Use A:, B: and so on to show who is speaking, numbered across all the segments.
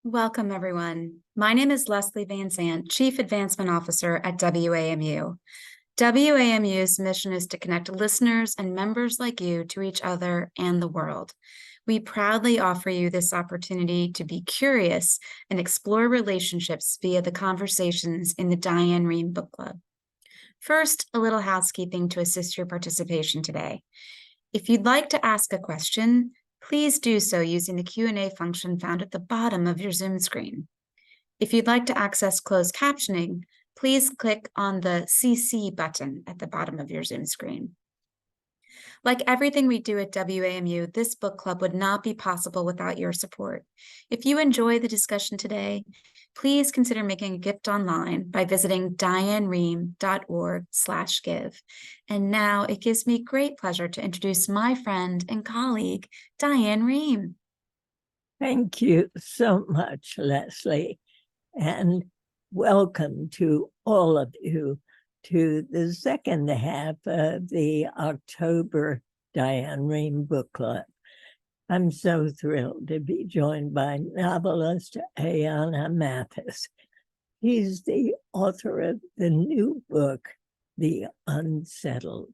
A: Welcome, everyone. My name is Leslie Van Zandt, Chief Advancement Officer at WAMU. WAMU's mission is to connect listeners and members like you to each other and the world. We proudly offer you this opportunity to be curious and explore relationships via the conversations in the Diane Rehm Book Club. First, a little housekeeping to assist your participation today. If you'd like to ask a question, please do so using the Q&A function found at the bottom of your Zoom screen. If you'd like to access closed captioning, please click on the CC button at the bottom of your Zoom screen. Like everything we do at WAMU, this book club would not be possible without your support. If you enjoy the discussion today, please consider making a gift online by visiting dianerehm.org/give. And now it gives me great pleasure to introduce my friend and colleague, Diane Rehm.
B: Thank you so much, Leslie, and welcome to all of you to the second half of the October Diane Rehm Book Club. I'm so thrilled to be joined by novelist Ayana Mathis. He's the author of the new book, The Unsettled.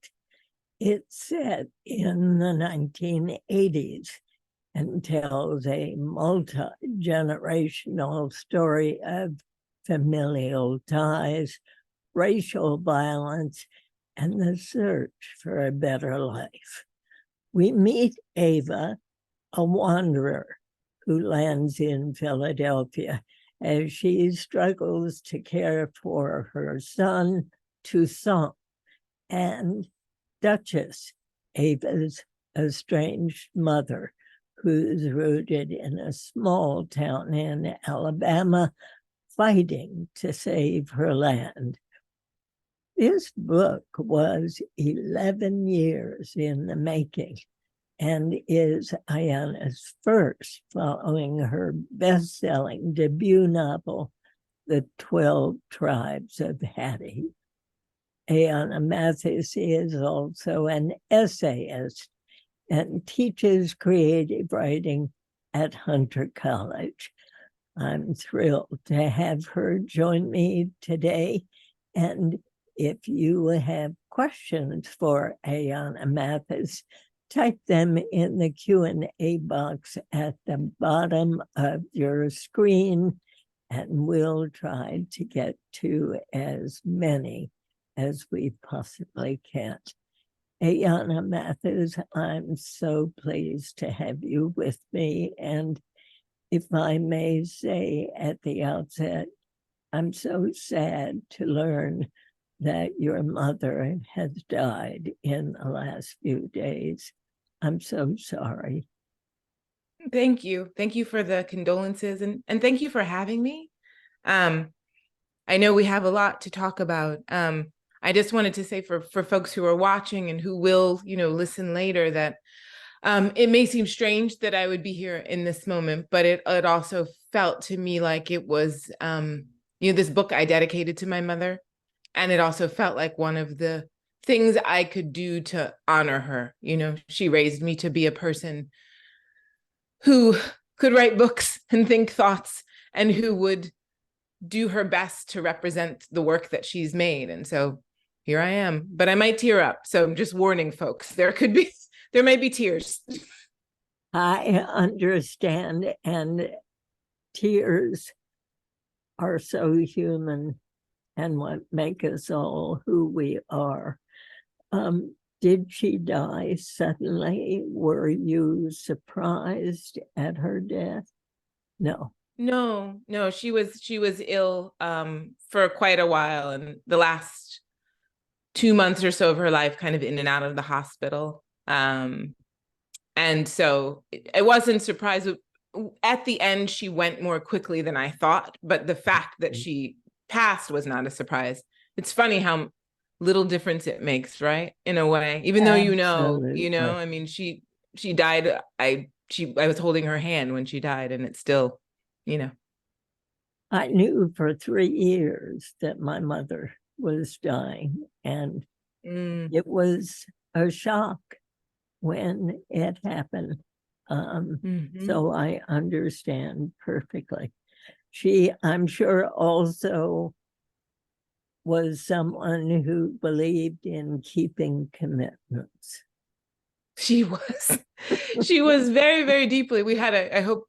B: It's set in the 1980s and tells a multi-generational story of familial ties, racial violence, and the search for a better life. We meet Ava, a wanderer who lands in Philadelphia as she struggles to care for her son, Toussaint, and Duchess, Ava's estranged mother, who's rooted in a small town in Alabama, fighting to save her land. This book was 11 years in the making and is Ayana's first, following her best-selling debut novel, The 12 Tribes of Hattie. Ayana Mathis is also an essayist and teaches creative writing at Hunter College. I'm thrilled to have her join me today. And if you have questions for Ayana Mathis, type them in the Q&A box at the bottom of your screen, and we'll try to get to as many as we possibly can. Ayana Mathis, I'm so pleased to have you with me. And if I may say at the outset, I'm so sad to learn that your mother has died in the last few days. I'm so sorry.
C: Thank you. Thank you for the condolences, and thank you for having me. I know we have a lot to talk about. I just wanted to say for folks who are watching and who will, listen later, that it may seem strange that I would be here in this moment, but it also felt to me like it was, this book I dedicated to my mother. And it also felt like one of the things I could do to honor her. She raised me to be a person who could write books and think thoughts, and who would do her best to represent the work that she's made. And so here I am, but I might tear up. So I'm just warning folks, there might be tears.
B: I understand, and tears are so human and what make us all who we are. Did she die suddenly? Were you surprised at her death? No.
C: No, she was ill for quite a while, and the last 2 months or so of her life kind of in and out of the hospital. And so I wasn't surprised. at the end, she went more quickly than I thought, but the fact that she passed was not a surprise. It's funny how little difference it makes, right? In a way, even though
B: Absolutely.
C: I mean, she died. I was holding her hand when she died, and it's still, you know.
B: I knew for 3 years that my mother was dying, and it was a shock when it happened. So I understand perfectly. She, I'm sure, also was someone who believed in keeping commitments.
C: She was very, very deeply. We had I hope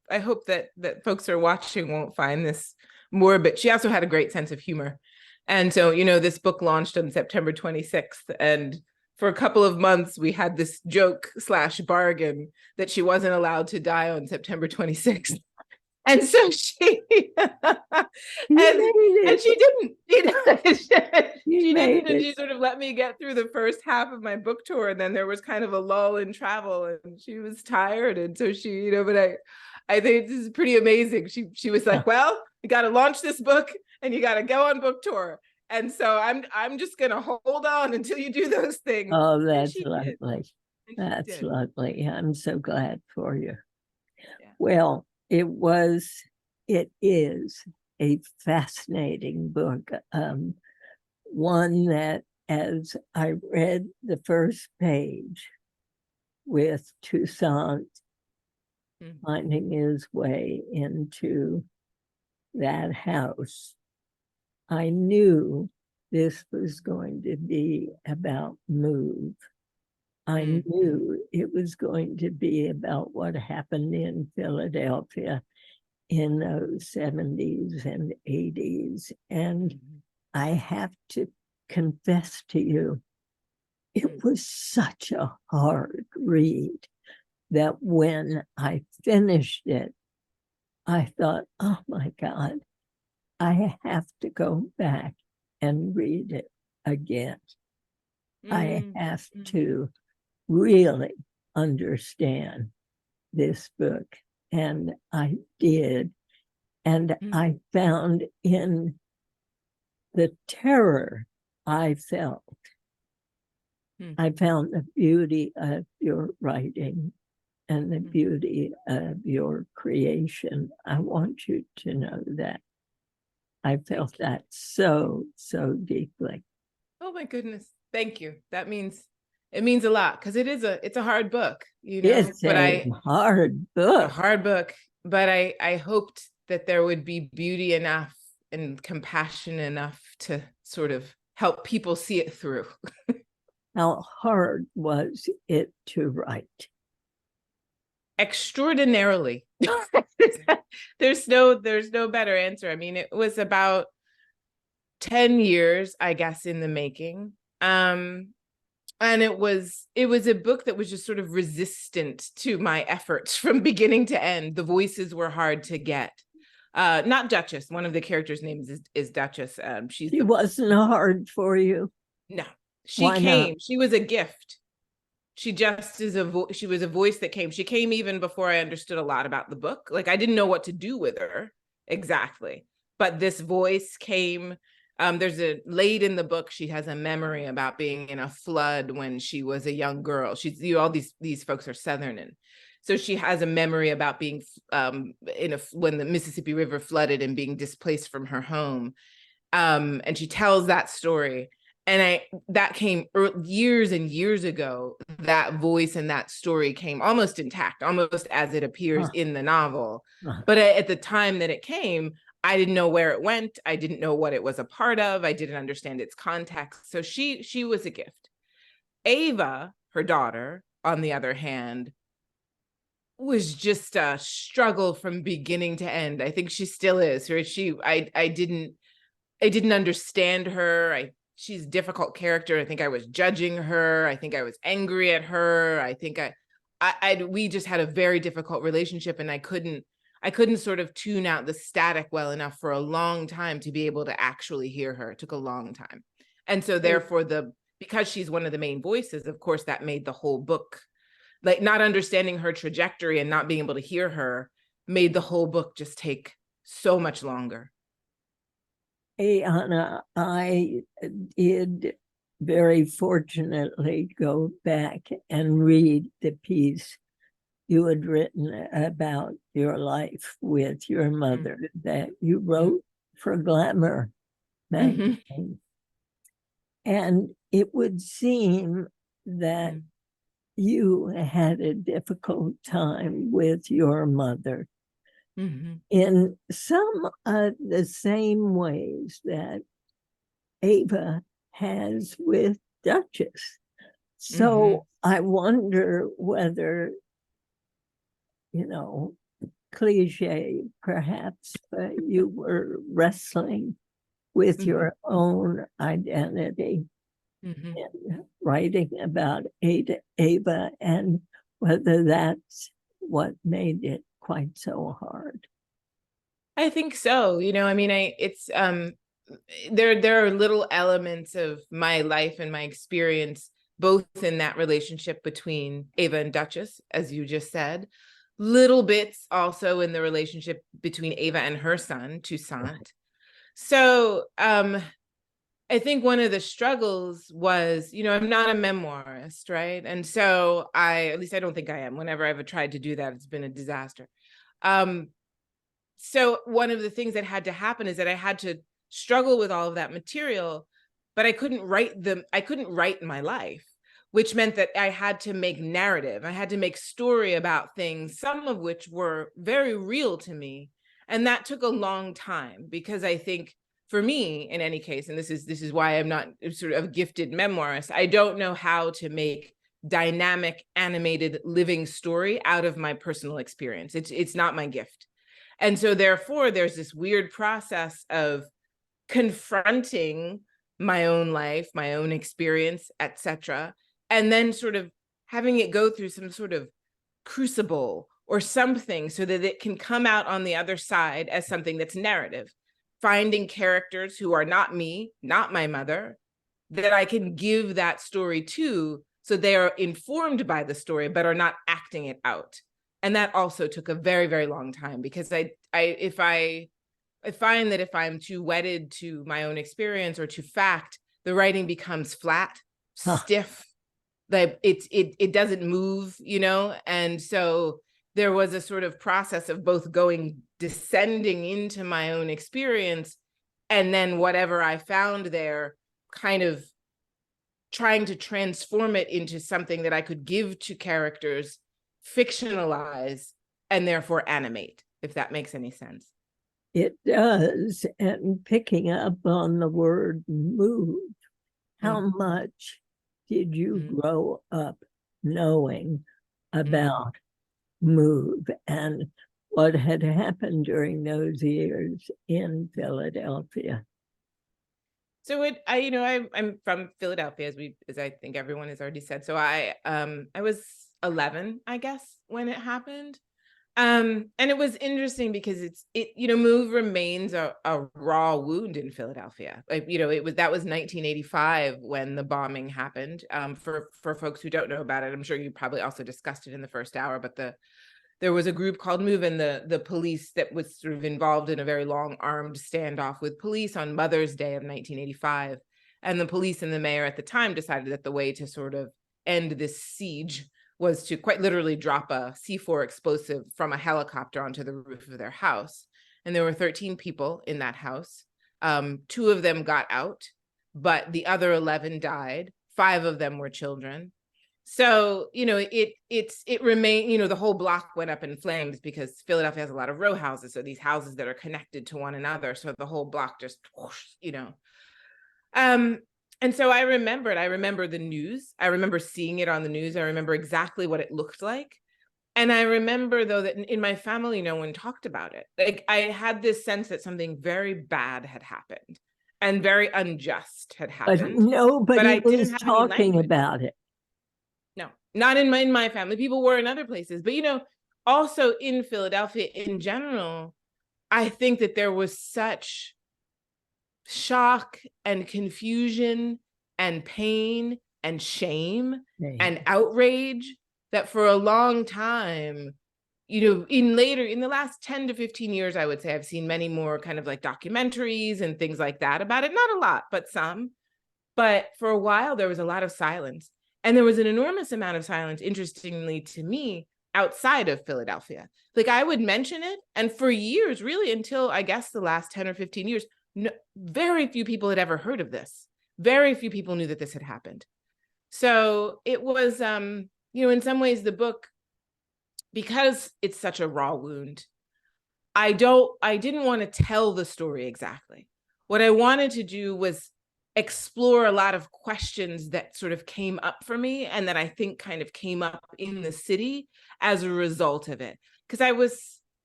C: that folks who are watching won't find this morbid. She also had a great sense of humor. And so, this book launched on September 26th. And for a couple of months, we had this joke / bargain that she wasn't allowed to die on September 26th. And so she and she didn't, she didn't, and she sort of let me get through the first half of my book tour, and then there was kind of a lull in travel, and she was tired, and so she, but I think this is pretty amazing. She was like, well, you got to launch this book, and you got to go on book tour, and so I'm just gonna hold on until you do those things.
B: Oh, that's lovely. That's lovely. I'm so glad for you. Yeah. Well, it is a fascinating book. One that, as I read the first page with Toussaint finding his way into that house, I knew this was going to be about move. I knew it was going to be about what happened in Philadelphia in those 70s and 80s. And I have to confess to you, it was such a hard read that when I finished it, I thought, oh my God, I have to go back and read it again. I have to really understand this book. And I did. And I found in the terror I felt, I found the beauty of your writing and the beauty of your creation. I want you to know that. I felt that so, so deeply.
C: Oh my goodness. Thank you. It means a lot, because it's a hard book,
B: It's a hard book.
C: A hard book. But I hoped that there would be beauty enough and compassion enough to sort of help people see it through.
B: How hard was it to write?
C: Extraordinarily. There's no better answer. I mean, it was about 10 years, I guess, in the making. And it was a book that was just sort of resistant to my efforts from beginning to end. The voices were hard to get. Not Duchess. One of the characters' names is Duchess.
B: She wasn't hard for you.
C: No, she came. She was a gift. She just is she was a voice that came. She came even before I understood a lot about the book. Like, I didn't know what to do with her exactly, but this voice came. There's late in the book, she has a memory about being in a flood when she was a young girl. She's, all these folks are Southern, and so she has a memory about being when the Mississippi River flooded and being displaced from her home. And she tells that story. And that came years and years ago. That voice and that story came almost intact, almost as it appears in the novel. But at the time that it came, I didn't know where it went. I didn't know what it was a part of. I didn't understand its context. So she was a gift. Ava, her daughter, on the other hand, was just a struggle from beginning to end. I think she still is. I didn't understand her. She's a difficult character. I think I was judging her. I think I was angry at her. I think we just had a very difficult relationship, and I couldn't sort of tune out the static well enough for a long time to be able to actually hear her. It took a long time. And so therefore, because she's one of the main voices, of course, that made the whole book, like, not understanding her trajectory and not being able to hear her made the whole book just take so much longer.
B: Ayana, I did very fortunately go back and read the piece you had written about your life with your mother that you wrote for Glamour magazine. And it would seem that you had a difficult time with your mother in some of the same ways that Ava has with Duchess. So I wonder whether, you know, cliche perhaps, but you were wrestling with your own identity and writing about Ava, and whether that's what made it quite so hard.
C: I think so. You know, I mean, it's there are little elements of my life and my experience, both in that relationship between Ava and Duchess, as you just said, little bits also in the relationship between Ava and her son, Toussaint. So I think one of the struggles was, you know, I'm not a memoirist, right? And so at least I don't think I am. Whenever I've tried to do that, it's been a disaster. So one of the things that had to happen is that I had to struggle with all of that material, but I couldn't write my life, which meant that I had to make narrative. I had to make story about things, some of which were very real to me. And that took a long time, because I think for me, in any case, and this is why I'm not sort of a gifted memoirist, I don't know how to make dynamic, animated, living story out of my personal experience. It's not my gift. And so therefore, there's this weird process of confronting my own life, my own experience, etc., and then sort of having it go through some sort of crucible or something so that it can come out on the other side as something that's narrative, finding characters who are not me, not my mother, that I can give that story to, so they are informed by the story, but are not acting it out. And that also took a very, very long time, because I find that if I'm too wedded to my own experience or to fact, the writing becomes flat, stiff, like it doesn't move, you know? And so there was a sort of process of both descending into my own experience, and then whatever I found there, kind of trying to transform it into something that I could give to characters, fictionalize, and therefore animate, if that makes any sense.
B: It does. And picking up on the word move, how much did you grow up knowing about move and what had happened during those years in Philadelphia?
C: So I'm from Philadelphia, as I think everyone has already said. So I was 11, I guess, when it happened. And it was interesting because move remains a raw wound in Philadelphia. Like, that was 1985 when the bombing happened. For folks who don't know about it, I'm sure you probably also discussed it in the first hour, but there was a group called MOVE, and the police that was sort of involved in a very long armed standoff with police on Mother's Day of 1985. And the police and the mayor at the time decided that the way to sort of end this siege was to quite literally drop a C4 explosive from a helicopter onto the roof of their house. And there were 13 people in that house. 2 of them got out, but the other 11 died. 5 of them were children. So, it remained, the whole block went up in flames, because Philadelphia has a lot of row houses. So these houses that are connected to one another. So the whole block just, and so I remember the news. I remember seeing it on the news. I remember exactly what it looked like. And I remember, though, that in my family, no one talked about it. Like, I had this sense that something very bad had happened and very unjust had happened.
B: But nobody
C: I didn't
B: was
C: have any
B: talking
C: language
B: about it.
C: No, not in my family. People were in other places. But, also in Philadelphia in general, I think that there was such shock and confusion and pain and shame and outrage that for a long time, in the last 10 to 15 years, I would say I've seen many more kind of like documentaries and things like that about it. Not a lot, but some. But for a while, there was a lot of silence. And there was an enormous amount of silence, interestingly to me, outside of Philadelphia. Like I would mention it. And for years, really until I guess the last 10 or 15 years, very few people had ever heard of this. Very few people knew that this had happened. So it was, in some ways, the book, because it's such a raw wound, I didn't want to tell the story exactly. What I wanted to do was explore a lot of questions that sort of came up for me and that I think kind of came up in the city as a result of it. Because I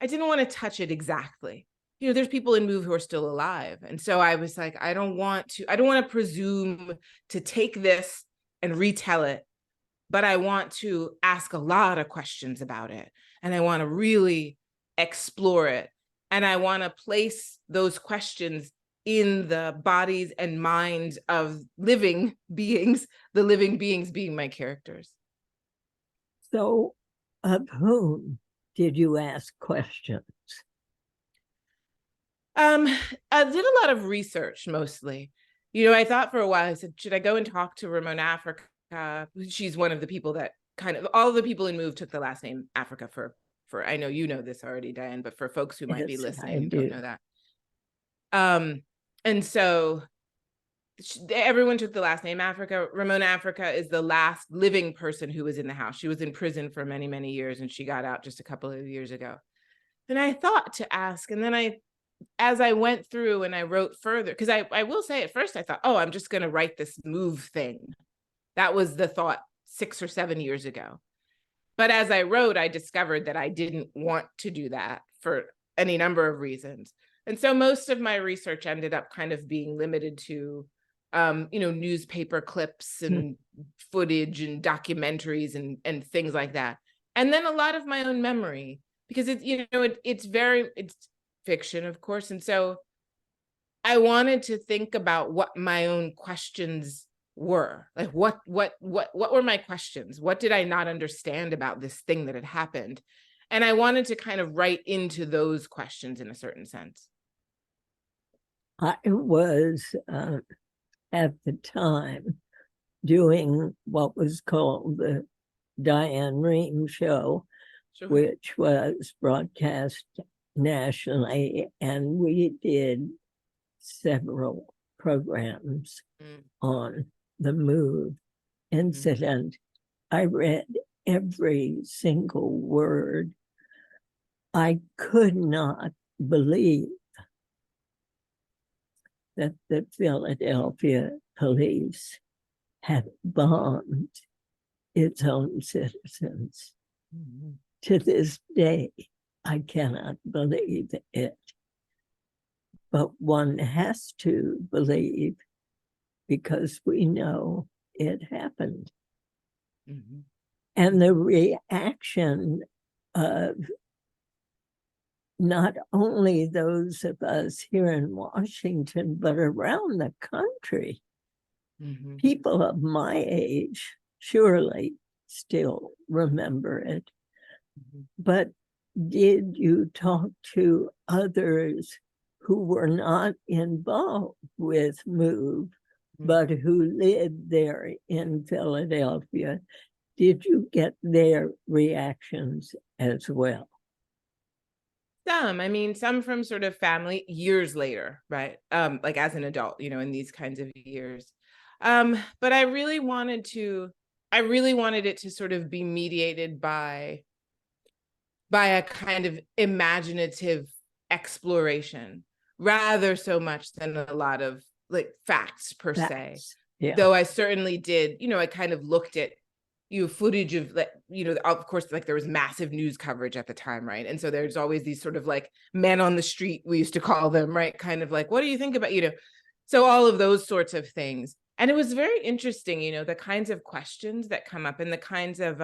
C: didn't want to touch it exactly. There's people in Move who are still alive. And so I was like, I don't want to presume to take this and retell it, but I want to ask a lot of questions about it. And I want to really explore it. And I want to place those questions in the bodies and minds of living beings, the living beings being my characters.
B: So of whom did you ask questions?
C: I did a lot of research mostly. I thought for a while, I said, should I go and talk to Ramona Africa? She's one of the people that all of the people in Move took the last name Africa for I know you know this already, Diane, but for folks who might be listening and don't know that. And so everyone took the last name Africa. Ramona Africa is the last living person who was in the house. She was in prison for many, many years, and she got out just a couple of years ago. And I thought to ask, and then as I went through and I wrote further, because I will say at first I thought, oh, I'm just going to write this Move thing. That was the thought 6 or 7 years ago. But as I wrote, I discovered that I didn't want to do that for any number of reasons. And so most of my research ended up kind of being limited to, newspaper clips and footage and documentaries and things like that. And then a lot of my own memory, because it's fiction, of course. And so I wanted to think about what my own questions were. Like, what were my questions? What did I not understand about this thing that had happened? And I wanted to kind of write into those questions in a certain sense.
B: I was at the time doing what was called the Diane Rehm show,
C: Sure.
B: which was broadcast nationally, and we did several programs on the Move incident. I read every single word. I could not believe that the Philadelphia police had bombed its own citizens. To this day, I cannot believe it. But one has to believe because we know it happened. And the reaction of not only those of us here in Washington, but around the country. People of my age surely still remember it. But did you talk to others who were not involved with Move, but who lived there in Philadelphia? Did you get their reactions as well?
C: Some from sort of family years later, right? Like as an adult, in these kinds of years. But I really wanted it to sort of be mediated by a kind of imaginative exploration, rather so much than a lot of like facts per se. Yeah. Though I certainly did, I kind of looked at footage of, of course, like there was massive news coverage at the time, right? And so there's always these sort of like men on the street, we used to call them, right? Kind of like, what do you think about, so all of those sorts of things. And it was very interesting, the kinds of questions that come up and the kinds of,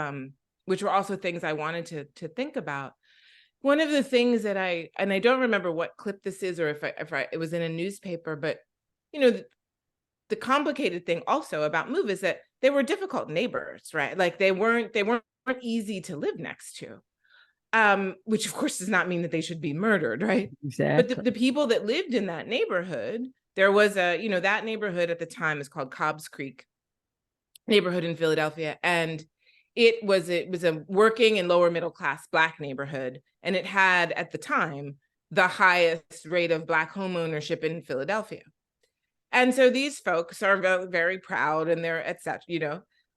C: which were also things I wanted to think about. One of the things that I don't remember what clip this is, or if it was in a newspaper, but, the complicated thing also about Move is that they were difficult neighbors, right? Like they weren't easy to live next to. which of course does not mean that they should be murdered, right?
B: Exactly.
C: But the people that lived in that neighborhood, there was a, that neighborhood at the time is called Cobb's Creek neighborhood in Philadelphia. And it was a working and lower middle class Black neighborhood. And it had at the time the highest rate of Black home ownership in Philadelphia. And so these folks are very, very proud and they're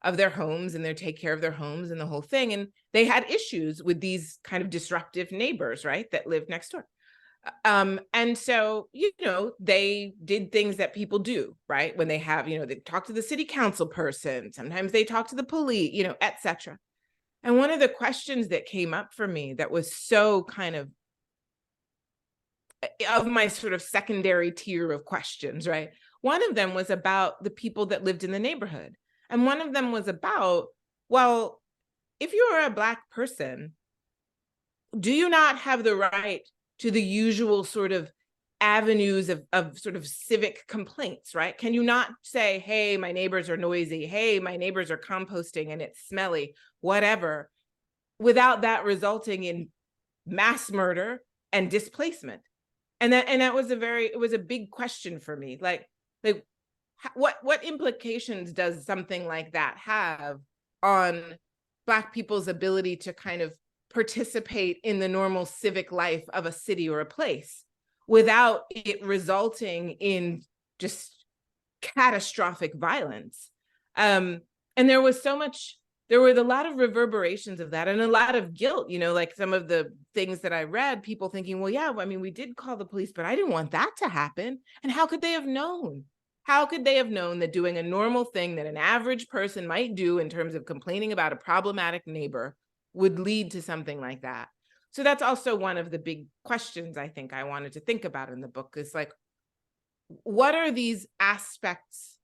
C: of their homes, and they take care of their homes and the whole thing. And they had issues with these kind of disruptive neighbors, right, that lived next door. And so, they did things that people do, right? When they have, they talk to the city council person, sometimes they talk to the police, etc. And one of the questions that came up for me that was so kind of my sort of secondary tier of questions, right? One of them was about the people that lived in the neighborhood. And one of them was about, well, if you're a Black person, do you not have the right to the usual sort of avenues of sort of civic complaints, right? Can you not say, hey, my neighbors are noisy, hey, my neighbors are composting and it's smelly, whatever, without that resulting in mass murder and displacement? And that was it was a big question for me. Like what implications does something like that have on Black people's ability to kind of participate in the normal civic life of a city or a place without it resulting in just catastrophic violence? And there were a lot of reverberations of that and a lot of guilt, like some of the things that I read, people thinking, well, yeah, I mean, we did call the police, but I didn't want that to happen. And how could they have known? How could they have known that doing a normal thing that an average person might do in terms of complaining about a problematic neighbor would lead to something like that? So that's also one of the big questions I think I wanted to think about in the book, is like, what are these aspects?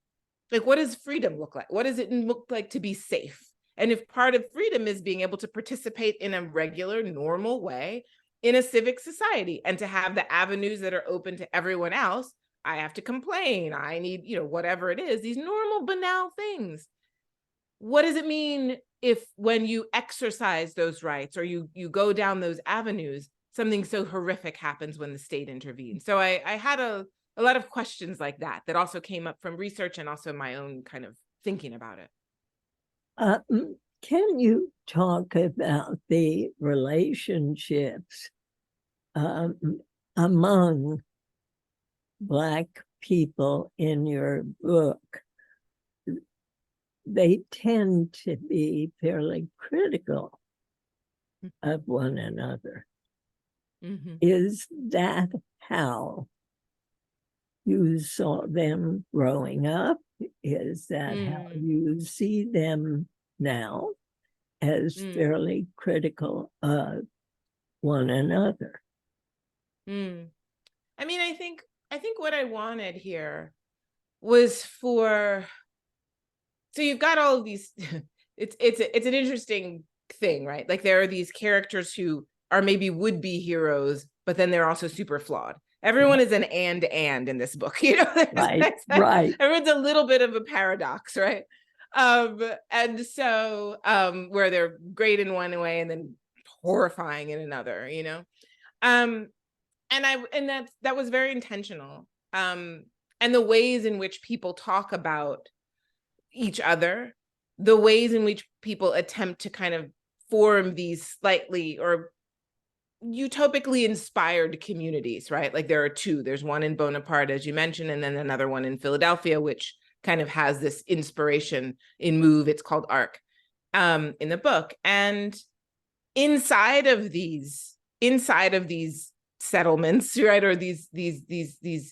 C: Like, what does freedom look like? What does it look like to be safe? And if part of freedom is being able to participate in a regular, normal way in a civic society and to have the avenues that are open to everyone else, I have to complain, I need, whatever it is, these normal, banal things. What does it mean if when you exercise those rights or you go down those avenues, something so horrific happens when the state intervenes? So I had a lot of questions like that also came up from research and also my own kind of thinking about it.
B: Can you talk about the relationships among Black people in your book? They tend to be fairly critical of one another. Mm-hmm. Is that how you saw them growing up? Is that how you see them now, as fairly critical of one another?
C: I mean, I think what I wanted here was so you've got all of these, it's an interesting thing, right? Like there are these characters who are maybe would-be heroes, but then they're also super flawed. Everyone is an and in this book,
B: Right, right.
C: Everyone's a little bit of a paradox, right? And so where they're great in one way and then horrifying in another, and that was very intentional. And the ways in which people talk about each other, the ways in which people attempt to kind of form these slightly or utopically inspired communities, right? Like there are two. There's one in Bonaparte, as you mentioned, and then another one in Philadelphia, which kind of has this inspiration in Move. It's called Arc in the book. And inside of these settlements, right, or these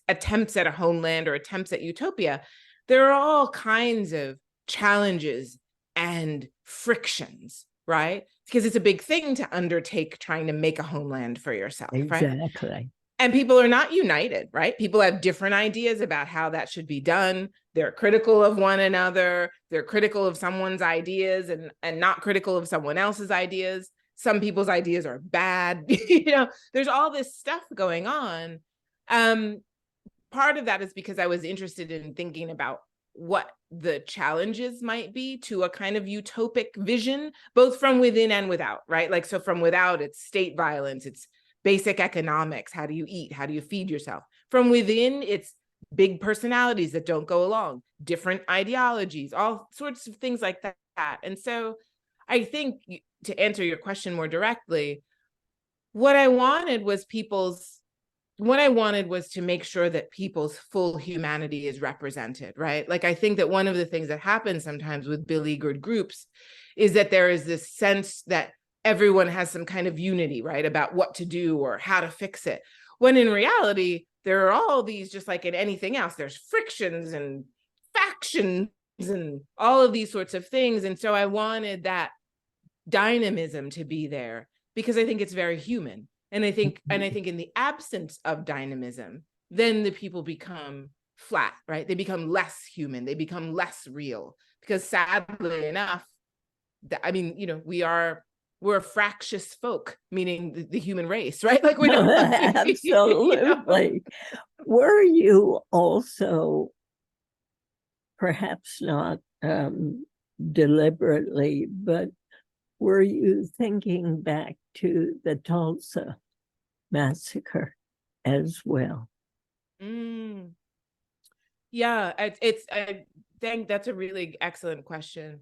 C: attempts at a homeland or attempts at utopia, there are all kinds of challenges and frictions, right? Because it's a big thing to undertake trying to make a homeland for yourself,
B: exactly.
C: Right? And people are not united, right? People have different ideas about how that should be done. They're critical of one another. They're critical of someone's ideas and not critical of someone else's ideas. Some people's ideas are bad. There's all this stuff going on. Part of that is because I was interested in thinking about what the challenges might be to a kind of utopic vision, both from within and without, right? Like, so from without, it's state violence, it's basic economics. How do you eat? How do you feed yourself? From within, it's big personalities that don't go along, different ideologies, all sorts of things like that. And so I think, to answer your question more directly, what I wanted was to make sure that people's full humanity is represented, right? Like, I think that one of the things that happens sometimes with beleaguered groups is that there is this sense that everyone has some kind of unity, right, about what to do or how to fix it. When in reality, there are all these, just like in anything else, there's frictions and factions and all of these sorts of things. And so I wanted that dynamism to be there because I think it's very human. And I think in the absence of dynamism, then the people become flat, right? They become less human. They become less real. Because sadly enough, I mean, you know, we're a fractious folk, meaning the human race, right? Like, we don't
B: Absolutely.
C: You know?
B: Were you also, perhaps not deliberately, but were you thinking back to the Tulsa massacre as well?
C: Yeah, I think that's a really excellent question.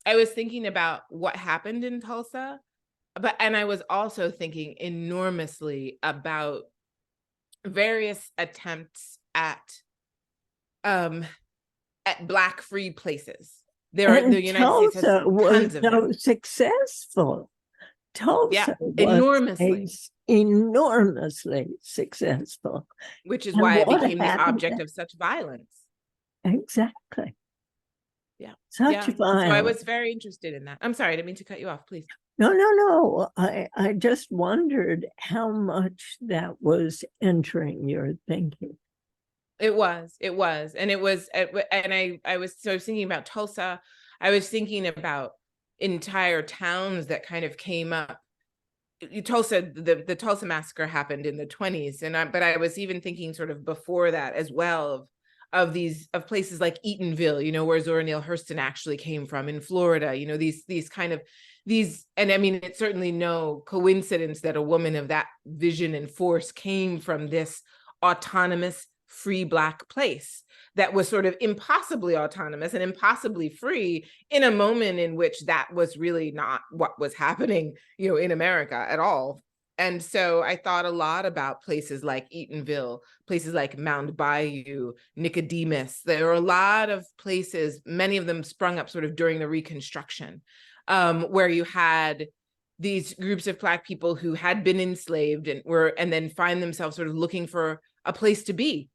C: I was thinking about what happened in Tulsa, and I was also thinking enormously about various attempts at Black free places. The United States has
B: Tulsa was
C: tons of them.
B: successful. Tulsa
C: enormously.
B: enormously successful.
C: Which is
B: And
C: why it
B: what
C: became the
B: happened
C: object of such violence.
B: Exactly.
C: Yeah.
B: Such
C: Yeah.
B: violence.
C: So I was very interested in that. I'm sorry, I didn't mean to cut you off, please.
B: No. I just wondered how much that was entering your thinking.
C: It was, and I was thinking about Tulsa. I was thinking about entire towns that kind of came up. Tulsa, the Tulsa massacre happened in the 1920s, but I was even thinking sort of before that as well of places like Eatonville, you know, where Zora Neale Hurston actually came from in Florida. You know, and I mean, it's certainly no coincidence that a woman of that vision and force came from this autonomous, free Black place that was sort of impossibly autonomous and impossibly free in a moment in which that was really not what was happening, you know, in America at all. And so I thought a lot about places like Eatonville, places like Mound Bayou, Nicodemus. There are a lot of places, many of them sprung up sort of during the Reconstruction, where you had these groups of Black people who had been enslaved and then find themselves sort of looking for a place to be.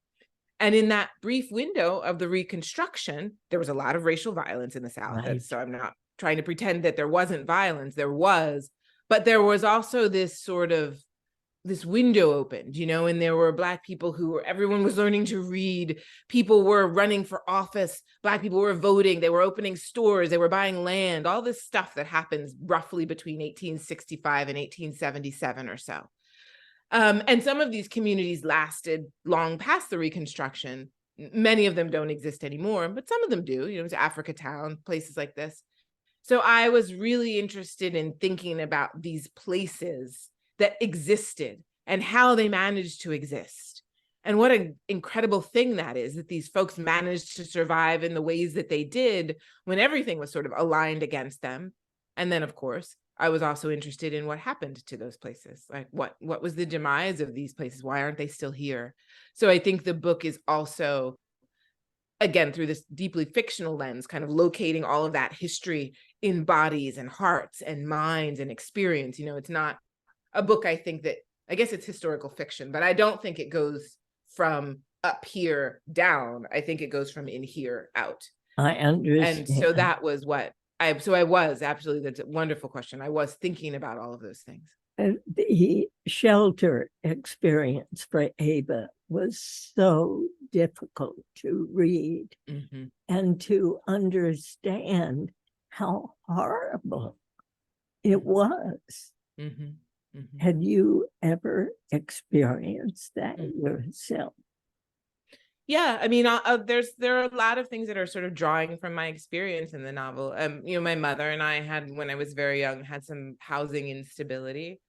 C: And in that brief window of the Reconstruction, there was a lot of racial violence in the South.
B: Right.
C: So I'm not trying to pretend that there wasn't violence. There was, but there was also this window opened, you know, and there were Black people everyone was learning to read. People were running for office. Black people were voting. They were opening stores. They were buying land, all this stuff that happens roughly between 1865 and 1877 or so. And some of these communities lasted long past the Reconstruction. Many of them don't exist anymore, but some of them do, you know, to Africatown, places like this. So I was really interested in thinking about these places that existed and how they managed to exist. And what an incredible thing that is, that these folks managed to survive in the ways that they did when everything was sort of aligned against them. And then, of course, I was also interested in what happened to those places. Like, what was the demise of these places? Why aren't they still here? So I think the book is also, again, through this deeply fictional lens, kind of locating all of that history in bodies and hearts and minds and experience. You know, it's not a book, I guess it's historical fiction, but I don't think it goes from up here down. I think it goes from in here out.
B: I understand.
C: And so that was what I was absolutely, that's a wonderful question. I was thinking about all of those things.
B: The shelter experience for Ava was so difficult to read and to understand how horrible it was. Had you ever experienced that yourself?
C: Yeah, I mean, there are a lot of things that are sort of drawing from my experience in the novel. My mother and I had, when I was very young, had some housing instability.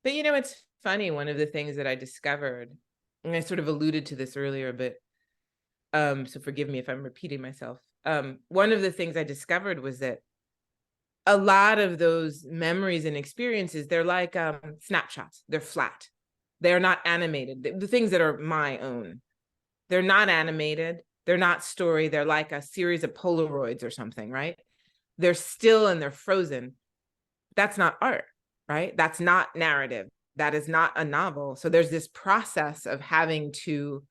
C: But it's funny. One of the things that I discovered, and I sort of alluded to this earlier, but so forgive me if I'm repeating myself. One of the things I discovered was that a lot of those memories and experiences, they're like snapshots. They're flat. They're not animated. The things that are my own, they're not animated. They're not story. They're like a series of Polaroids or something, right? They're still and they're frozen. That's not art, right? That's not narrative. That is not a novel. So there's this process of having to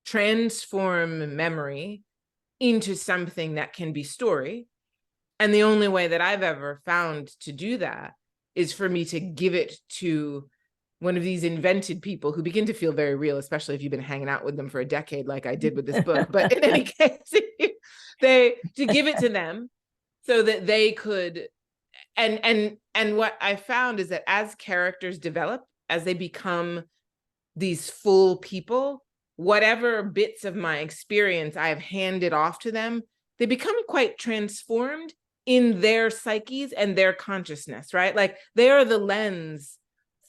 C: transform memory into something that can be story. And the only way that I've ever found to do that is for me to give it to one of these invented people who begin to feel very real, especially if you've been hanging out with them for a decade, like I did with this book. But in any case, to give it to them so that they could, and what I found is that as characters develop, as they become these full people, whatever bits of my experience I have handed off to them, they become quite transformed in their psyches and their consciousness, right? Like they are the lens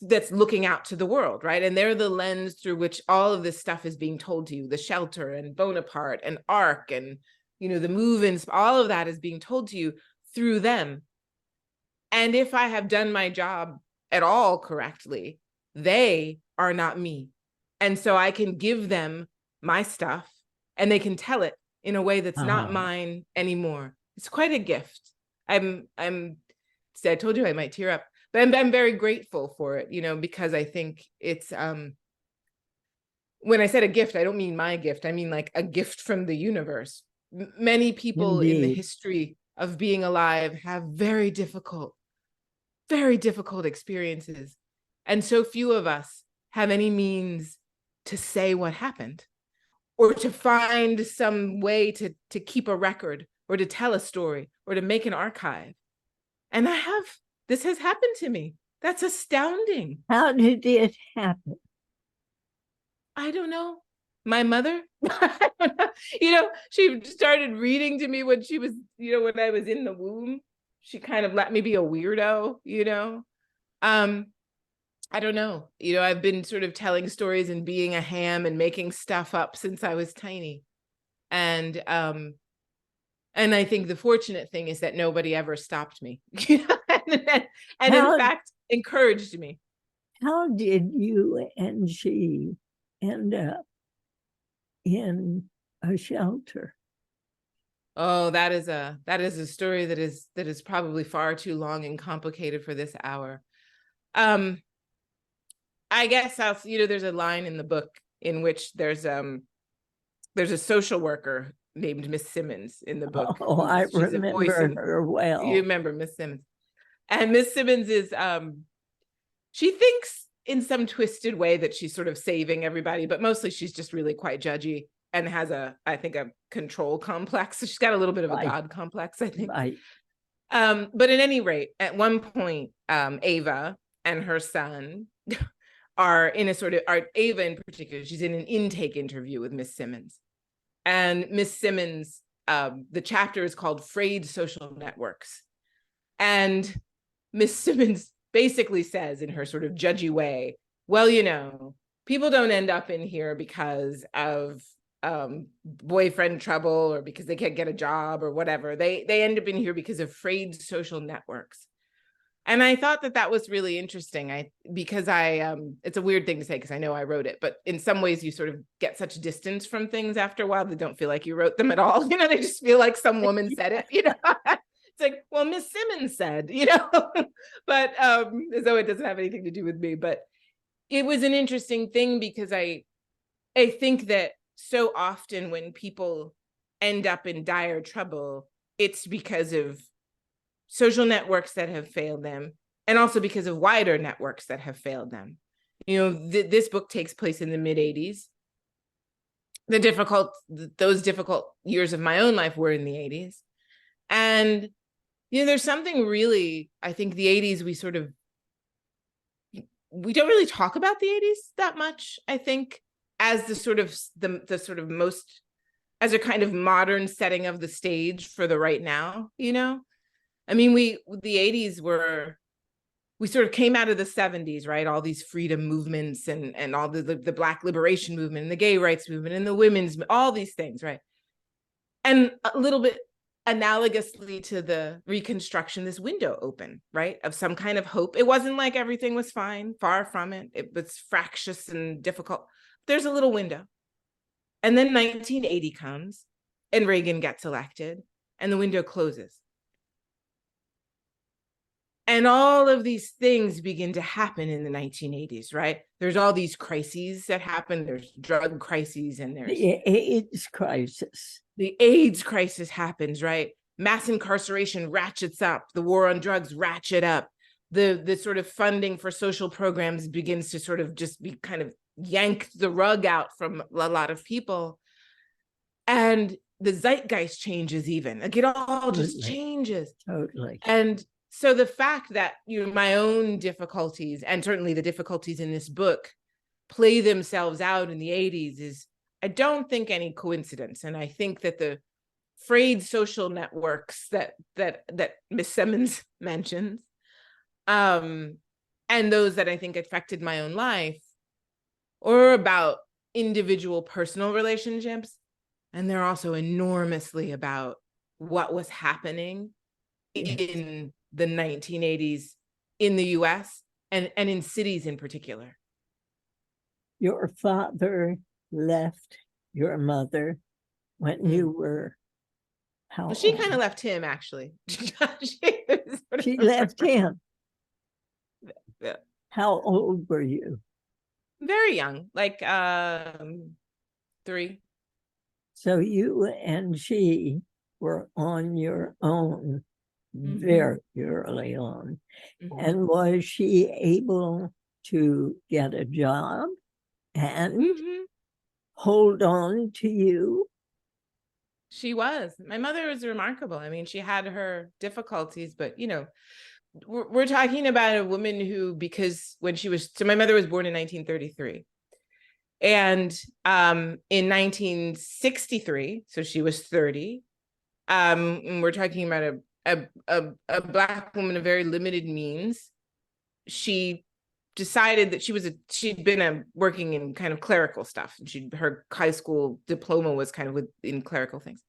C: that's looking out to the world, right? And they're the lens through which all of this stuff is being told to you. The Shelter and Bonaparte and Arc and, the move-ins, all of that is being told to you through them. And if I have done my job at all correctly, they are not me. And so I can give them my stuff and they can tell it in a way that's not mine anymore. It's quite a gift. I told you I might tear up, but I'm very grateful for it, because I think it's, when I said a gift, I don't mean my gift. I mean like a gift from the universe. Many people in the history of being alive have very difficult experiences. And so few of us have any means to say what happened or to find some way to keep a record or to tell a story or to make an archive. And this has happened to me. That's astounding.
B: How did it happen?
C: I don't know. My mother, she started reading to me when she was, when I was in the womb. She kind of let me be a weirdo, I don't know. I've been sort of telling stories and being a ham and making stuff up since I was tiny. And I think the fortunate thing is that nobody ever stopped me and in fact encouraged me.
B: How did you and she end up in a shelter?
C: Oh, that is a story that is probably far too long and complicated for this hour. I guess there's a line in the book in which there's a social worker named Miss Simmons in the book.
B: Oh, I remember her well.
C: You remember Miss Simmons. And Miss Simmons is, she thinks in some twisted way that she's sort of saving everybody, but mostly she's just really quite judgy and has I think a control complex. So she's got a little bit of a God complex, I think.
B: Right.
C: But at any rate, at one point, Ava and her son are in a sort of, Ava in particular, she's in an intake interview with Miss Simmons. And Miss Simmons, the chapter is called Frayed Social Networks. And Miss Simmons basically says in her sort of judgy way, well, people don't end up in here because of boyfriend trouble or because they can't get a job or whatever. They end up in here because of frayed social networks. And I thought that was really interesting. Because it's a weird thing to say because I know I wrote it, but in some ways you sort of get such distance from things after a while that don't feel like you wrote them at all. They just feel like some woman said it, It's like, well, Miss Simmons said, but as though it doesn't have anything to do with me. But it was an interesting thing because I think that so often when people end up in dire trouble, it's because of social networks that have failed them, and also because of wider networks that have failed them. This book takes place in the mid-'80s. Those difficult years of my own life were in the 80s. And, there's something really, I think the 80s, we don't really talk about the 80s that much, I think. as the sort of the sort of most, as a kind of modern setting of the stage for the right now, you know? I mean, the 80s we sort of came out of the 70s, right? All these freedom movements and all the Black liberation movement and the gay rights movement and the women's, all these things, right? And a little bit analogously to the Reconstruction, this window open, right? Of some kind of hope. It wasn't like everything was fine, far from it. It was fractious and difficult. There's a little window. And then 1980 comes and Reagan gets elected and the window closes. And all of these things begin to happen in the 1980s, right? There's all these crises that happen. There's drug crises and there's
B: the AIDS crisis.
C: The AIDS crisis happens, right? Mass incarceration ratchets up. The war on drugs ratchet up. The sort of funding for social programs begins to sort of just be kind of yank the rug out from a lot of people. And the zeitgeist changes even. Like it all just changes.
B: Totally.
C: And so the fact that, you know, my own difficulties and certainly the difficulties in this book play themselves out in the 80s is, I don't think, any coincidence. And I think that the frayed social networks that Miss Simmons mentions, and those that I think affected my own life, are about individual personal relationships. And they're also enormously about what was happening in the 1980s in the US and in cities in particular.
B: Your father left your mother when you were how
C: well, she
B: old?
C: kind of left him, actually.
B: She left him.
C: Yeah.
B: How old were you?
C: Very young, like 3.
B: So you and she were on your own very early on. And was she able to get a job and hold on to you?
C: She was. My mother was remarkable. I mean, she had her difficulties, but, you know, we're talking about a woman who, because when she was, so my mother was born in 1933. And in 1963, so she was 30, and we're talking about a Black woman of very limited means. She decided that she'd been working in kind of clerical stuff. Her high school diploma was kind of in clerical things.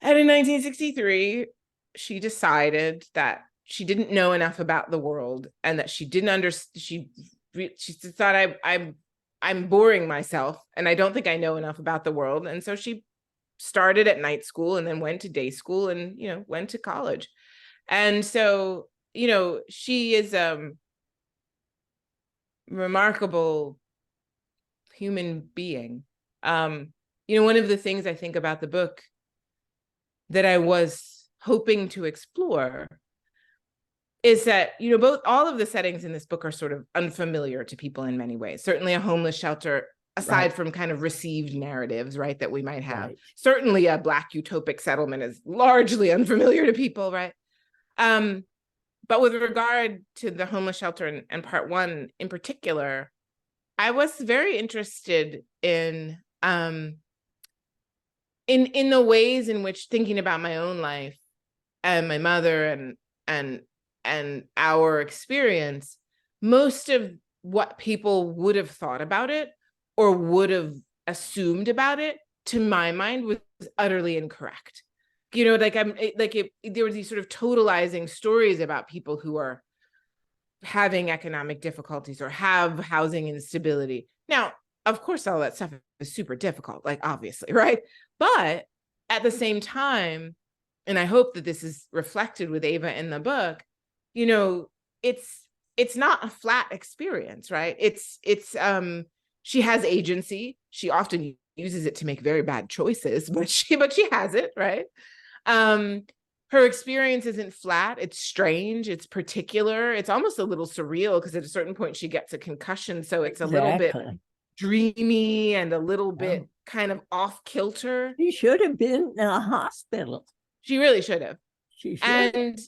C: And in 1963, she decided that she didn't know enough about the world and that she didn't understand. She thought, I'm boring myself and I don't think I know enough about the world. And so she started at night school and then went to day school and, you know, went to college. And so, you know, she is remarkable human being. You know, one of the things I think about the book that I was hoping to explore is that, you know, all of the settings in this book are sort of unfamiliar to people in many ways. Certainly a homeless shelter, aside from kind of received narratives, right, that we might have. Certainly a Black utopic settlement is largely unfamiliar to people, right? But with regard to the homeless shelter and part 1 in particular, I was very interested in the ways in which, thinking about my own life and my mother and our experience, most of what people would have thought about it or would have assumed about it, to my mind, was utterly incorrect. You know, there were these sort of totalizing stories about people who are having economic difficulties or have housing instability. Now, of course, all that stuff is super difficult, like, obviously, right? But at the same time, and I hope that this is reflected with Ava in the book, you know, it's not a flat experience, right? She has agency. She often uses it to make very bad choices, but she has it, right? Her experience isn't flat. It's strange. It's particular. It's almost a little surreal because at a certain point she gets a concussion. So it's a little bit dreamy and a little bit kind of off kilter.
B: She should have been in a hospital.
C: She really should have.
B: She should.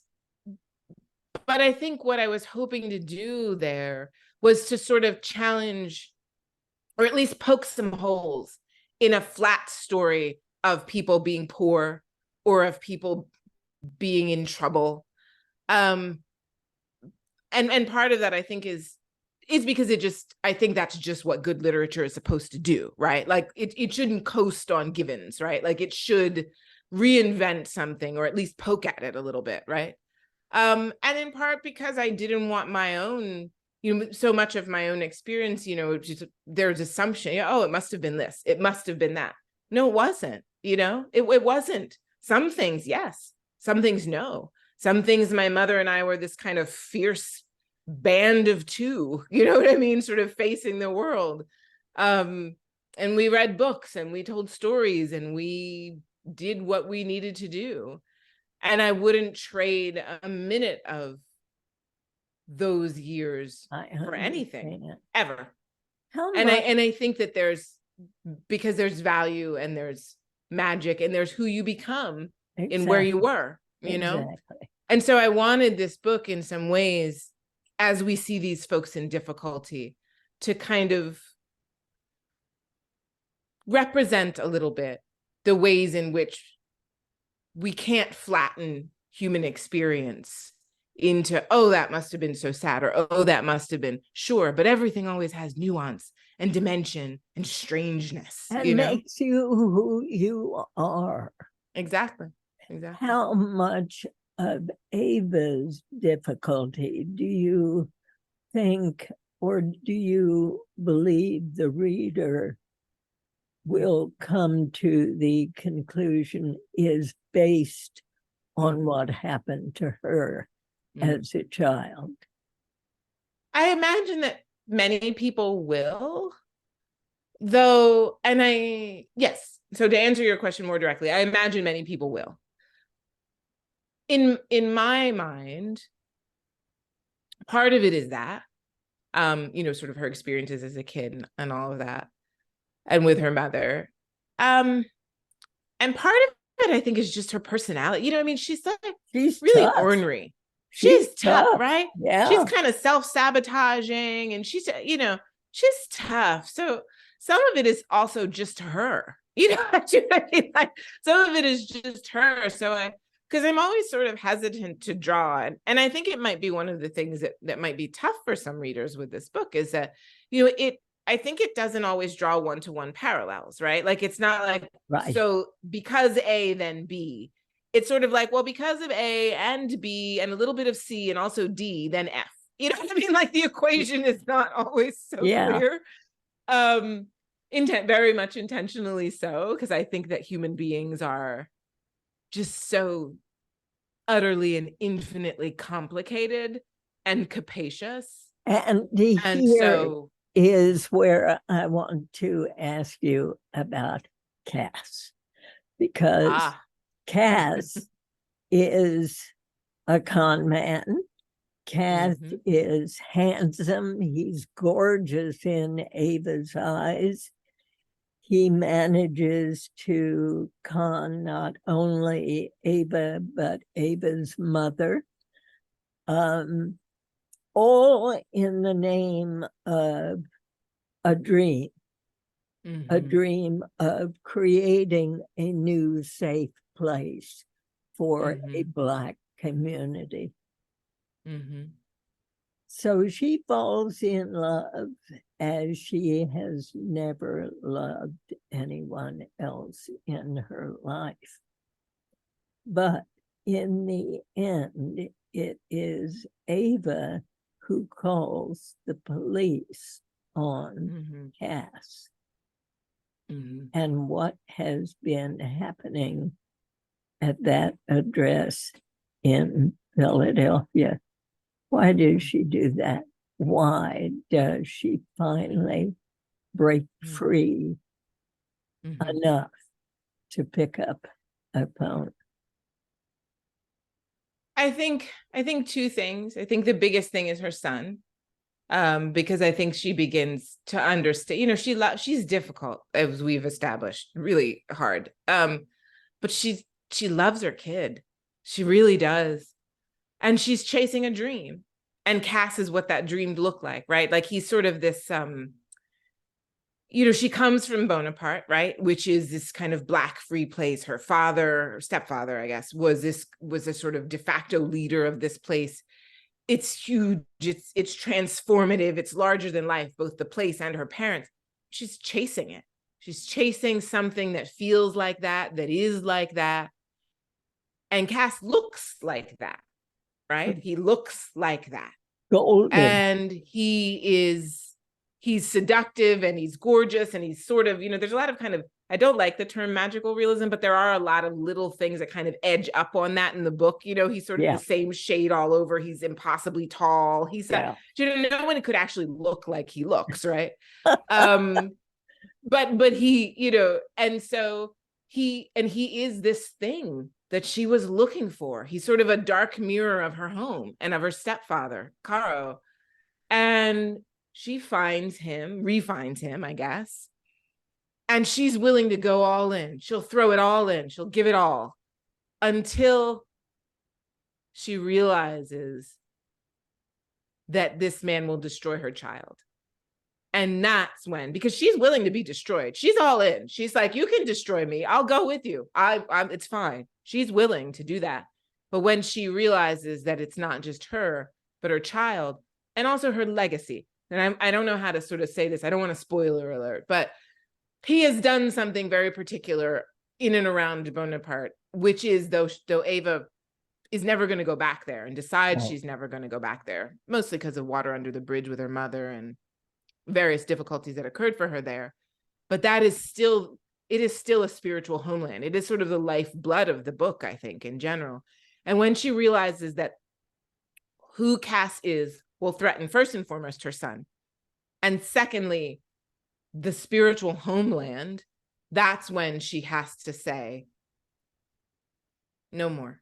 C: But I think what I was hoping to do there was to sort of challenge or at least poke some holes in a flat story of people being poor or of people being in trouble. And part of that, I think, is because I think that's just what good literature is supposed to do, right? Like it shouldn't coast on givens, right? Like it should reinvent something, or at least poke at it a little bit, right? And in part because I didn't want my own, so much of my own experience, just there's assumption, oh, it must have been this, it must have been that. No, it wasn't, it wasn't. Some things, yes. Some things, no. Some things, my mother and I were this kind of fierce band of two, you know what I mean? Sort of facing the world. And we read books and we told stories and we did what we needed to do. And I wouldn't trade a minute of those years for anything, ever. And I think that because there's value and there's magic and there's who you become in where you were,
B: Exactly.
C: And so I wanted this book in some ways, as we see these folks in difficulty, to kind of represent a little bit the ways in which we can't flatten human experience into, oh, that must have been so sad, or oh, that must have been, sure, but everything always has nuance and dimension and strangeness.
B: And makes you who you are.
C: Exactly.
B: How much of Ava's difficulty do you think, or do you believe the reader will come to the conclusion is based on what happened to her as a child?
C: I imagine that many people will, though, yes. So to answer your question more directly, I imagine many people will. In my mind, part of it is that, sort of her experiences as a kid and all of that, and with her mother. And part of it, I think, is just her personality. She's really
B: tough.
C: ornery. She's tough, right?
B: Yeah.
C: She's kind of self-sabotaging, and she's tough. So some of it is also just her. Like some of it is just her. So because I'm always sort of hesitant to draw, and I think it might be one of the things that might be tough for some readers with this book is that, I think it doesn't always draw one-to-one parallels, right? Like it's not like, right, so because A, then B. It's sort of like, well, because of A and B and a little bit of C and also D, then F. You know what I mean? Like the equation is not always so clear. Very much intentionally so, because I think that human beings are just so utterly and infinitely complicated and capacious.
B: And here is where I want to ask you about Cass, because Cass is a con man. Cass is handsome. He's gorgeous in Ava's eyes. He manages to con not only Ava, but Ava's mother, all in the name of a dream, a dream of creating a new safe place for a Black community. So she falls in love as she has never loved anyone else in her life. But in the end, it is Ava who calls the police on Cass. And what has been happening at that address in Philadelphia? Why does she do that? Why does she finally break free enough to pick up a phone?
C: I think two things. I think the biggest thing is her son, because I think she begins to understand. She's difficult, as we've established, really hard. But she loves her kid. She really does. And she's chasing a dream. And Cass is what that dream looked like, right? Like he's sort of this, she comes from Bonaparte, right? Which is this kind of Black free place. Her father, or stepfather, I guess, was a sort of de facto leader of this place. It's huge. It's transformative. It's larger than life, both the place and her parents. She's chasing it. She's chasing something that feels like that is like that. And Cass looks like that, right? He looks like that.
B: Golden.
C: And he's seductive and he's gorgeous and he's sort of, there's a lot of kind of, I don't like the term magical realism, but there are a lot of little things that kind of edge up on that in the book. He's sort of the same shade all over. He's impossibly tall. No one could actually look like he looks, right? But he, and so he is this thing that she was looking for. He's sort of a dark mirror of her home and of her stepfather, Caro. And she refines him, I guess. And she's willing to go all in. She'll throw it all in. She'll give it all until she realizes that this man will destroy her child. And that's when, because she's willing to be destroyed. She's all in. She's like, you can destroy me. I'll go with you. It's fine. She's willing to do that. But when she realizes that it's not just her, but her child, and also her legacy. And I don't know how to sort of say this. I don't want to spoiler alert, but he has done something very particular in and around Bonaparte, which is though Ava is never going to go back there and decides she's never going to go back there, mostly because of water under the bridge with her mother and various difficulties that occurred for her there. But it is still a spiritual homeland. It is sort of the lifeblood of the book, I think, in general. And when she realizes that who Cass is will threaten, first and foremost, her son, and secondly, the spiritual homeland, that's when she has to say, no more.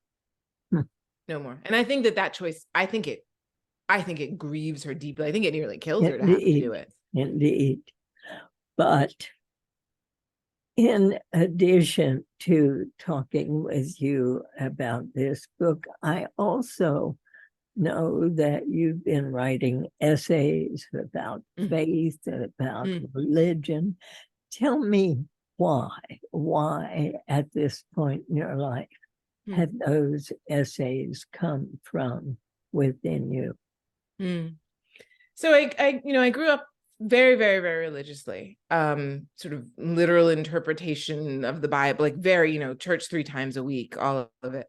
C: No more. And I think that choice, I think it grieves her deeply. I think it nearly kills her to have to do it.
B: Indeed. But in addition to talking with you about this book, I also know that you've been writing essays about faith and about religion. Tell me why at this point in your life have those essays come from within you?
C: So I grew up very, very, very religiously, sort of literal interpretation of the Bible, like very, church 3 times a week, all of it.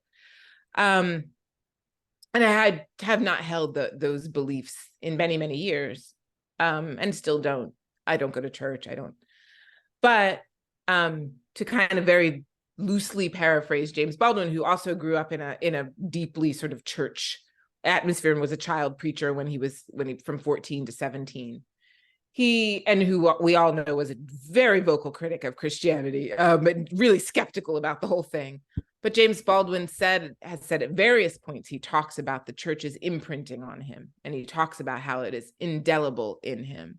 C: And I have not held those beliefs in many, many years, and still don't. I don't go to church. I don't. But to kind of very loosely paraphrase James Baldwin, who also grew up in a deeply sort of church atmosphere and was a child preacher when he from 14 to 17. Who we all know was a very vocal critic of Christianity, and really skeptical about the whole thing. But James Baldwin has said at various points, he talks about the church's imprinting on him, and he talks about how it is indelible in him.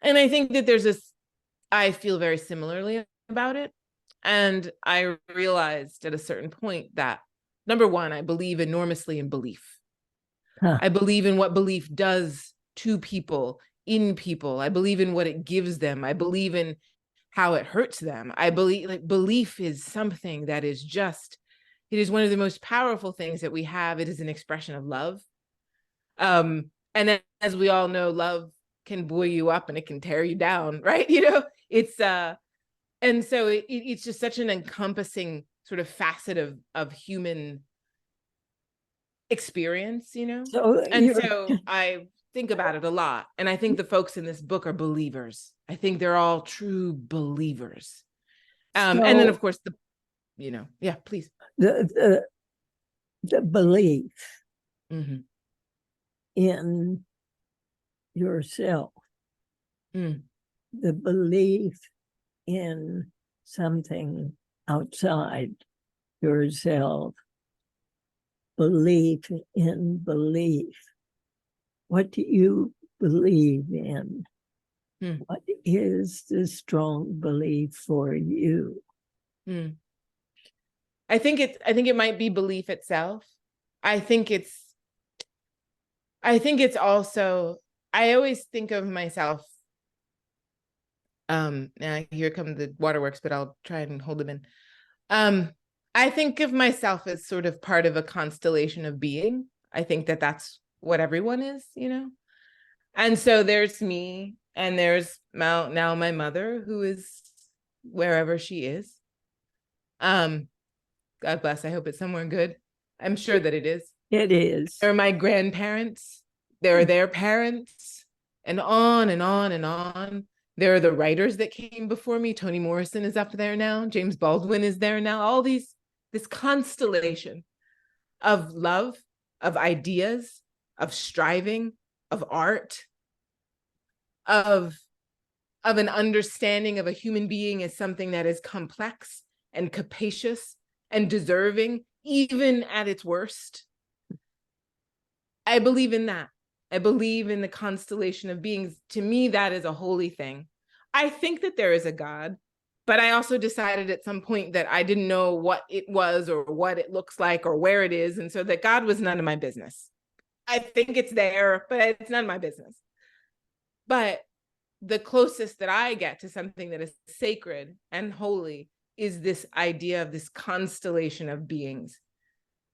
C: And I think that I feel very similarly about it. And I realized at a certain point that, number one, I believe enormously in belief. I believe in what belief does to people, in people. I believe in what it gives them. I believe in how it hurts them. I believe belief is something that is it is one of the most powerful things that we have. It is an expression of love. And as we all know, love can buoy you up and it can tear you down, right? It's, and so it's just such an encompassing sort of facet of human experience, So I think about it a lot. And I think the folks in this book are believers. I think they're all true believers. And then of course please.
B: The belief in yourself, the belief in something outside yourself, belief in belief. What do you believe in? What is the strong belief for you?
C: I think it might be belief itself. I think it's also, I always think of myself Now here come the waterworks, but I'll try and hold them in. I think of myself as sort of part of a constellation of being. I think that that's what everyone is, you know? And so there's me, and there's now my mother, who is wherever she is. God bless. I hope it's somewhere good. I'm sure that it is.
B: It is.
C: There are my grandparents. There are their parents, and on and on and on. There are the writers that came before me. Toni Morrison is up there now. James Baldwin is there now. All this constellation of love, of ideas, of striving, of art, of an understanding of a human being as something that is complex and capacious and deserving, even at its worst. I believe in that. I believe in the constellation of beings. To me, that is a holy thing. I think that there is a God, but I also decided at some point that I didn't know what it was or what it looks like or where it is. And so that God was none of my business. I think it's there, but it's none of my business. But the closest that I get to something that is sacred and holy is this idea of this constellation of beings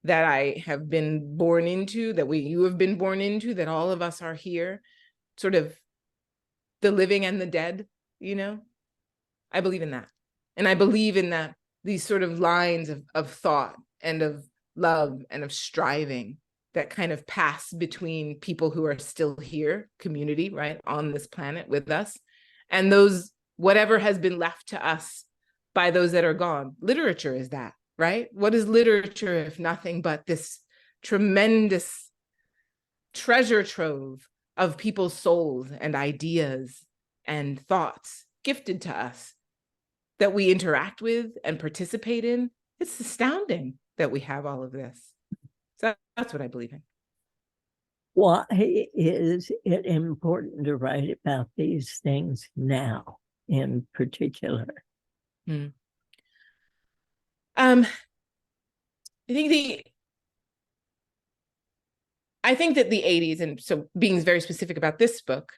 C: that I have been born into, that you have been born into, that all of us are here, sort of the living and the dead, you know? I believe in that. And I believe in that, these sort of lines of thought and of love and of striving that kind of pass between people who are still here, community, right, on this planet with us, and those, whatever has been left to us by those that are gone. Literature is that. Right? What is literature if nothing but this tremendous treasure trove of people's souls and ideas and thoughts gifted to us that we interact with and participate in? It's astounding that we have all of this. So that's what I believe in.
B: Why is it important to write about these things now in particular?
C: I think that the 80s, and so being very specific about this book,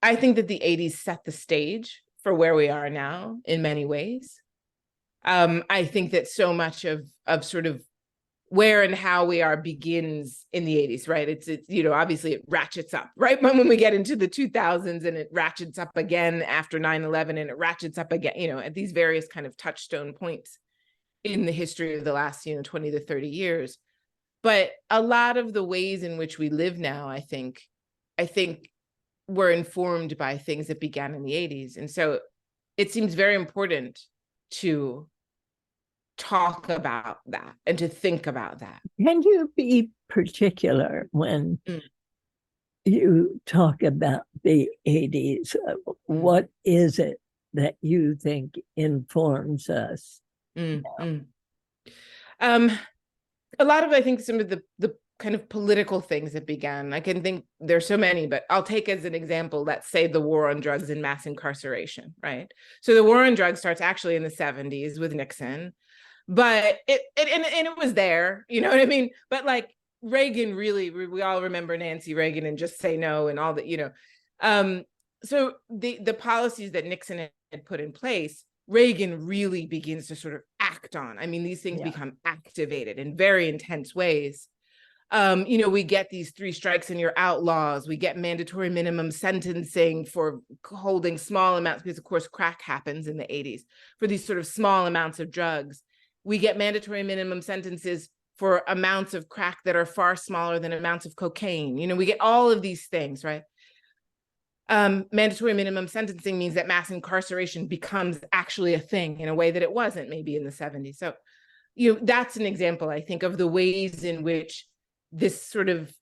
C: I think that the 80s set the stage for where we are now in many ways. I think that so much of sort of where and how we are begins in the 80s, right? It's you know, obviously it ratchets up, right? When we get into the 2000s, and it ratchets up again after 9/11, and it ratchets up again, you know, at these various kind of touchstone points in the history of the last, you know, 20 to 30 years. But a lot of the ways in which we live now, I think were informed by things that began in the 80s. And so it seems very important to talk about that and to think about that.
B: Can you be particular when you talk about the 80s? What is it that you think informs us?
C: A lot of, I think, some of the kind of political things that began. I can think there's so many, but I'll take as an example, let's say the war on drugs and mass incarceration, right? So the war on drugs starts actually in the 70s with Nixon, but it was there, you know what I mean? But like Reagan, really, we all remember Nancy Reagan and Just Say No and all that, you know. So the policies that Nixon had put in place, Reagan really begins to sort of act on. I mean, these things become activated in very intense ways. You know, we get these 3 strikes and you're outlaws. We get mandatory minimum sentencing for holding small amounts, because of course crack happens in the 80s, for these sort of small amounts of drugs. We get mandatory minimum sentences for amounts of crack that are far smaller than amounts of cocaine. You know, we get all of these things, right? Mandatory minimum sentencing means that mass incarceration becomes actually a thing in a way that it wasn't maybe in the 70s. So, you know, that's an example, I think, of the ways in which this sort of,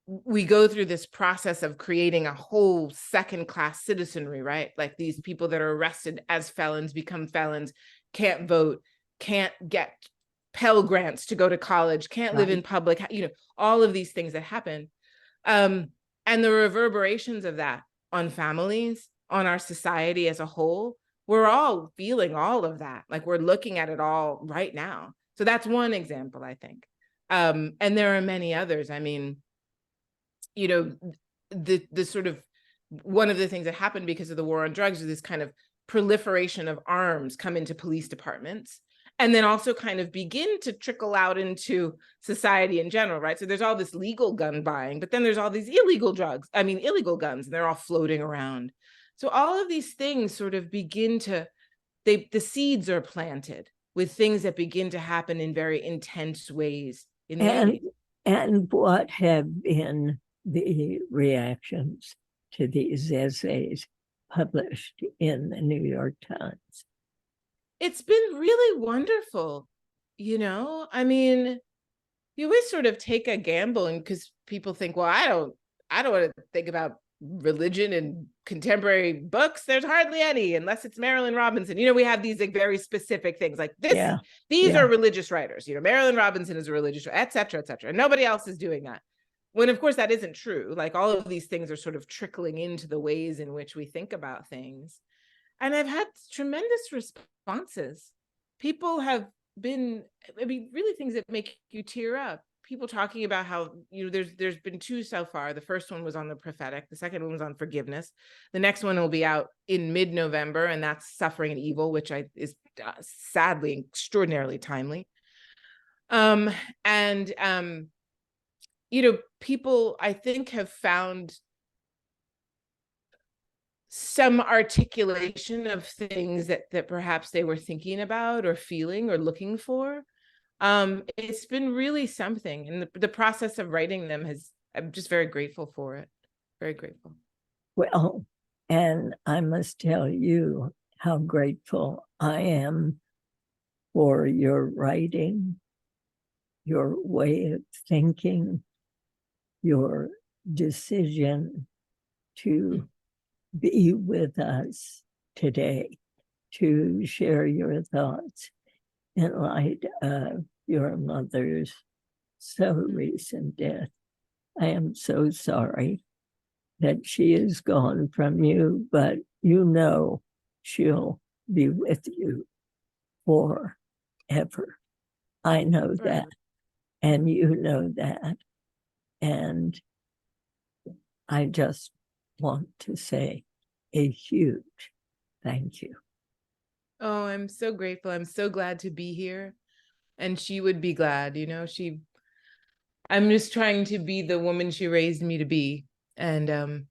C: we go through this process of creating a whole second-class citizenry, right? Like these people that are arrested as felons become felons, can't vote, can't get Pell Grants to go to college, can't live in public, you know, all of these things that happen. And the reverberations of that on families, on our society as a whole, we're all feeling all of that. Like we're looking at it all right now. So that's one example, I think. And there are many others. I mean, you know, the sort of, one of the things that happened because of the war on drugs is this kind of proliferation of arms come into police departments, and then also kind of begin to trickle out into society in general, right? So there's all this legal gun buying, but then there's all these illegal guns, and they're all floating around. So all of these things sort of begin to, the seeds are planted with things that begin to happen in very intense ways in the 80s.
B: And what have been the reactions to these essays published in the New York Times?
C: It's been really wonderful. I mean, you always sort of take a gamble, and because people think, well, I don't want to think about religion in contemporary books. There's hardly any, unless it's Marilyn Robinson. We have these like very specific things like this.
B: Yeah.
C: These are religious writers. Marilyn Robinson is a religious writer, et cetera, et cetera. And nobody else is doing that. When of course that isn't true. Like all of these things are sort of trickling into the ways in which we think about things. And I've had tremendous responses. People have been, really things that make you tear up. People talking about how, there's been two so far. The first one was on the prophetic. The second one was on forgiveness. The next one will be out in mid-November, and that's Suffering and Evil, which is sadly extraordinarily timely. People I think have found some articulation of things that perhaps they were thinking about or feeling or looking for. It's been really something, and the process of writing them I'm just very grateful for it. Very grateful.
B: Well, and I must tell you how grateful I am for your writing, your way of thinking, your decision to be with us today, to share your thoughts in light of your mother's so recent death. I am so sorry that she is gone from you, but she'll be with you forever. I know that, and you know that. And I just want to say a huge thank you.
C: Oh, I'm so grateful. I'm so glad to be here. And she would be glad, I'm just trying to be the woman she raised me to be. And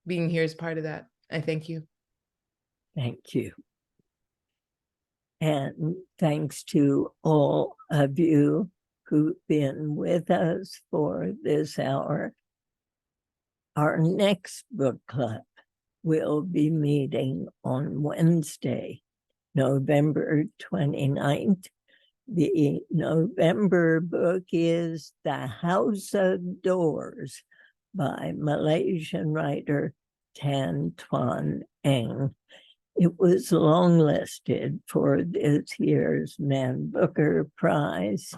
C: being here is part of that. I thank you.
B: Thank you. And thanks to all of you who've been with us for this hour. Our next book club will be meeting on Wednesday, November 29th. The November book is The House of Doors by Malaysian writer Tan Tuan Eng. It was longlisted for this year's Man Booker Prize.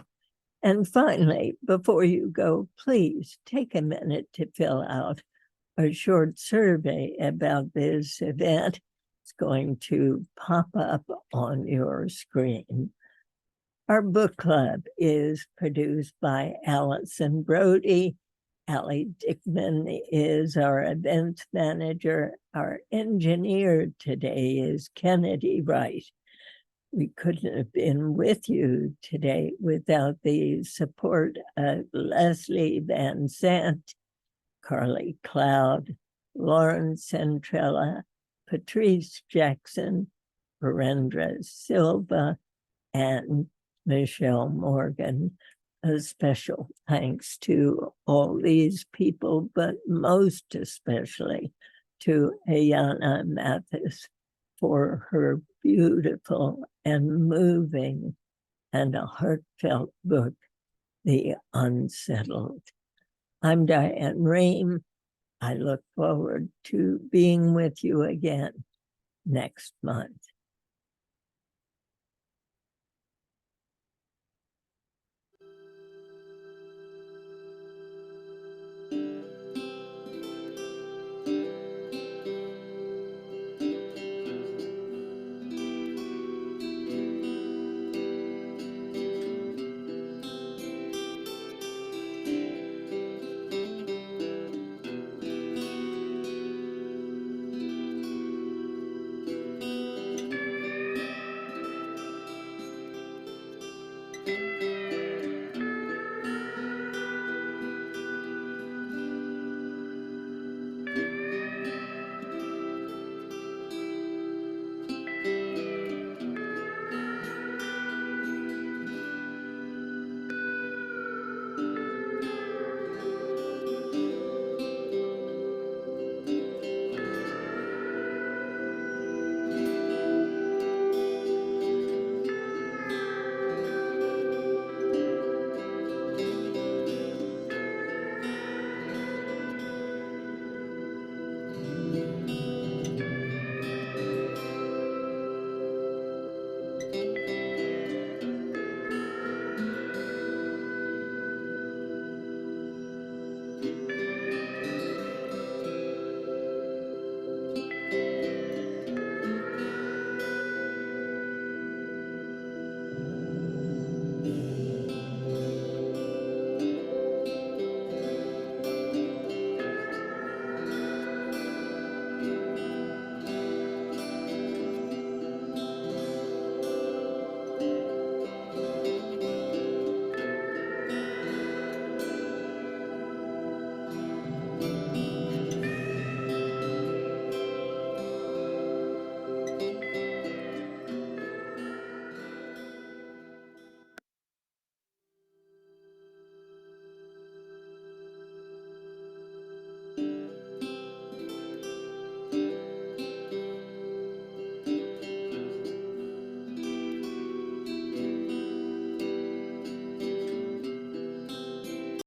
B: And finally, before you go, please take a minute to fill out a short survey about this event. It's going to pop up on your screen. Our book club is produced by Allison Brody. Allie Dickman is our events manager. Our engineer today is Kennedy Wright. We couldn't have been with you today without the support of Leslie Van Sant, Carly Cloud, Lauren Centrella, Patrice Jackson, Virendra Silva, and Michelle Morgan. A special thanks to all these people, but most especially to Ayana Mathis for her beautiful and moving and a heartfelt book, The Unsettled. I'm Diane Rehm. I look forward to being with you again next month.